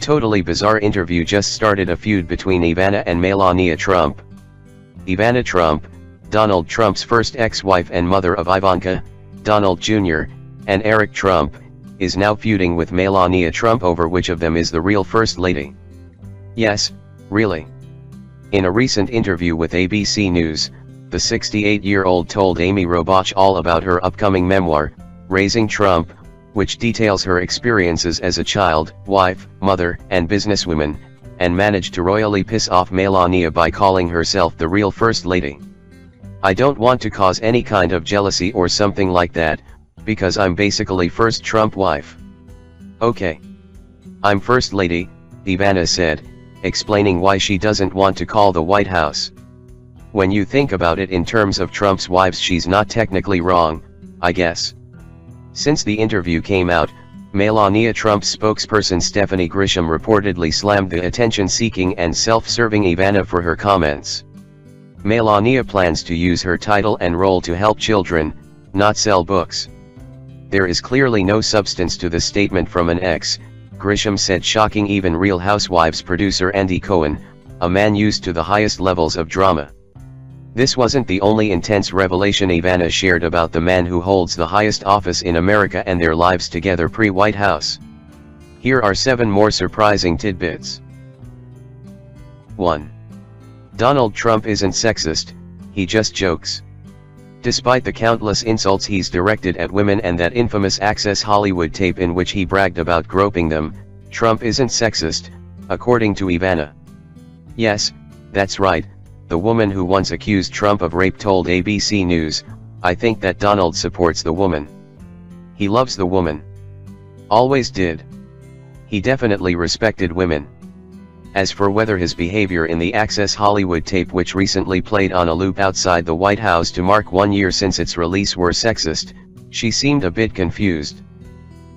totally bizarre interview just started a feud between Ivana and Melania Trump. Ivana Trump, Donald Trump's first ex-wife and mother of Ivanka, Donald Jr., and Eric Trump, is now feuding with Melania Trump over which of them is the real First Lady. Yes, really. In a recent interview with ABC News, the 68-year-old told Amy Robach all about her upcoming memoir, Raising Trump, which details her experiences as a child, wife, mother, and businesswoman, and managed to royally piss off Melania by calling herself the real First Lady. "I don't want to cause any kind of jealousy or something like that, because I'm basically first Trump wife. Okay. I'm First Lady," Ivana said, explaining why she doesn't want to call the White House. "When you think about it in terms of Trump's wives, she's not technically wrong, I guess." Since the interview came out, Melania Trump's spokesperson Stephanie Grisham reportedly slammed the attention-seeking and self-serving Ivana for her comments. Melania plans to use her title and role to help children, not sell books. "There is clearly no substance to the statement from an ex," Grisham said, shocking even Real Housewives producer Andy Cohen, a man used to the highest levels of drama. This wasn't the only intense revelation Ivana shared about the man who holds the highest office in America and their lives together pre-White House. Here are 7 more surprising tidbits. 1. Donald Trump isn't sexist, he just jokes. Despite the countless insults he's directed at women and that infamous Access Hollywood tape in which he bragged about groping them, Trump isn't sexist, according to Ivana. Yes, that's right. The woman who once accused Trump of rape told ABC News, "I think that Donald supports the woman. He loves the woman. Always did. He definitely respected women." As for whether his behavior in the Access Hollywood tape, which recently played on a loop outside the White House to mark 1 year since its release, were sexist, she seemed a bit confused.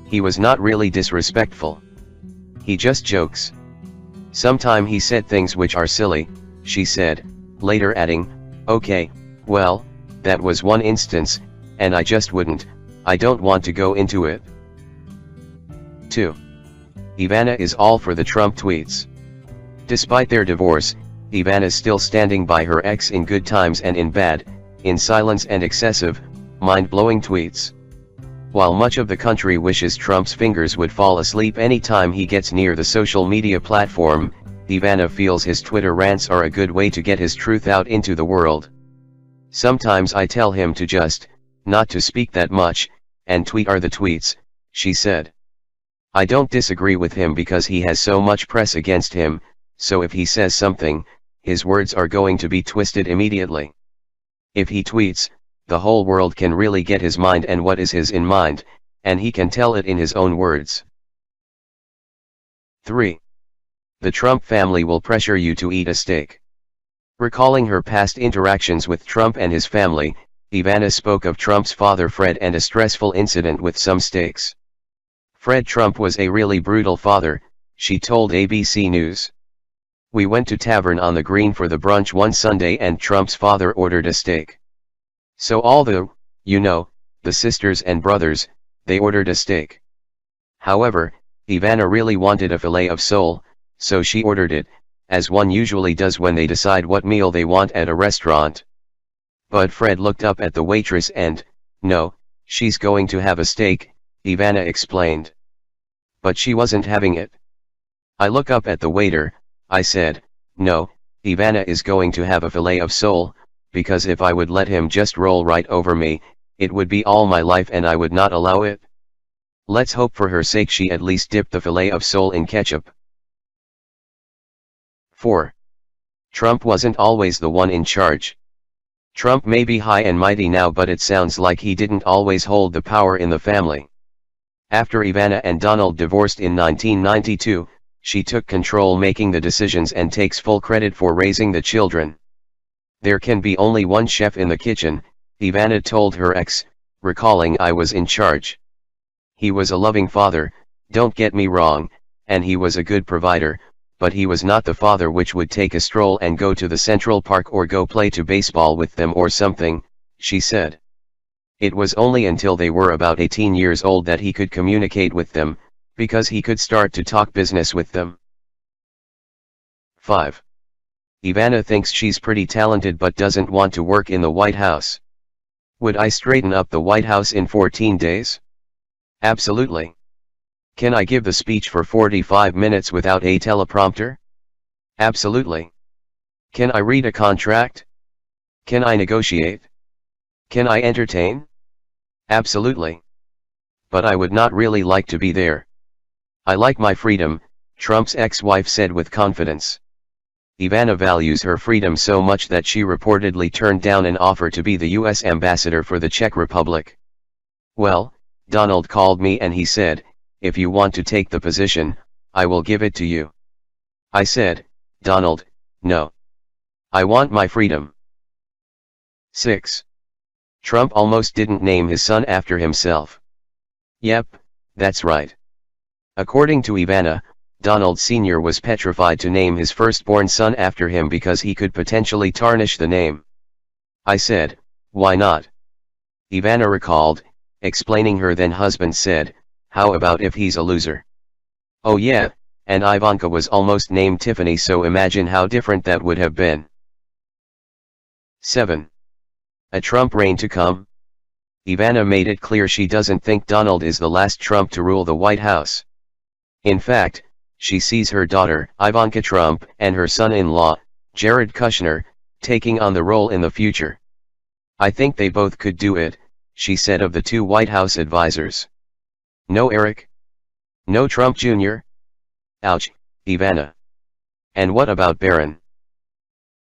"He was not really disrespectful. He just jokes. Sometime he said things which are silly," she said, later adding, "Okay, well, that was one instance, and I just wouldn't, I don't want to go into it." 2. Ivana is all for the Trump tweets. Despite their divorce, Ivana's still standing by her ex in good times and in bad, in silence and excessive, mind-blowing tweets. While much of the country wishes Trump's fingers would fall asleep any time he gets near the social media platform, Ivana feels his Twitter rants are a good way to get his truth out into the world. "Sometimes I tell him to just, not to speak that much, and tweet are the tweets," she said. "I don't disagree with him because he has so much press against him, so if he says something, his words are going to be twisted immediately. If he tweets, the whole world can really get his mind and what is his in mind, and he can tell it in his own words." 3. The Trump family will pressure you to eat a steak. Recalling her past interactions with Trump and his family, Ivana spoke of Trump's father Fred and a stressful incident with some steaks. "Fred Trump was a really brutal father," she told ABC News. "We went to Tavern on the Green for the brunch one Sunday and Trump's father ordered a steak. So all the sisters and brothers, they ordered a steak. However, Ivana really wanted a filet of sole, so she ordered it, as one usually does when they decide what meal they want at a restaurant. But Fred looked up at the waitress and, no, she's going to have a steak," Ivana explained. "But she wasn't having it. I look up at the waiter, I said, no, Ivana is going to have a filet of sole, because if I would let him just roll right over me, it would be all my life and I would not allow it. Let's hope for her sake she at least dipped the filet of sole in ketchup." 4. Trump wasn't always the one in charge. Trump may be high and mighty now, but it sounds like he didn't always hold the power in the family. After Ivana and Donald divorced in 1992, she took control, making the decisions and takes full credit for raising the children. "There can be only one chef in the kitchen," Ivana told her ex, recalling, "I was in charge. He was a loving father, don't get me wrong, and he was a good provider, but he was not the father which would take a stroll and go to the Central Park or go play to baseball with them or something," she said. "It was only until they were about 18 years old that he could communicate with them, Because he could start to talk business with them. 5. Ivana thinks she's pretty talented but doesn't want to work in the White House. Would I straighten up the White House in 14 days? Absolutely. Can I give the speech for 45 minutes without a teleprompter? Absolutely. Can I read a contract? Can I negotiate? Can I entertain? Absolutely. But I would not really like to be there. I like my freedom, Trump's ex-wife said with confidence. Ivana values her freedom so much that she reportedly turned down an offer to be the U.S. ambassador for the Czech Republic. Well, Donald called me and he said, if you want to take the position, I will give it to you. I said, Donald, no. I want my freedom. 6. Trump almost didn't name his son after himself. Yep, that's right. According to Ivana, Donald Sr. was petrified to name his firstborn son after him because he could potentially tarnish the name. I said, why not? Ivana recalled, explaining her then husband said, how about if he's a loser? Oh yeah, and Ivanka was almost named Tiffany, so imagine how different that would have been. 7. A Trump reign to come? Ivana made it clear she doesn't think Donald is the last Trump to rule the White House. In fact, she sees her daughter, Ivanka Trump, and her son-in-law, Jared Kushner, taking on the role in the future. I think they both could do it, she said of the two White House advisors. No Eric? No Trump Jr.? Ouch, Ivana. And what about Barron?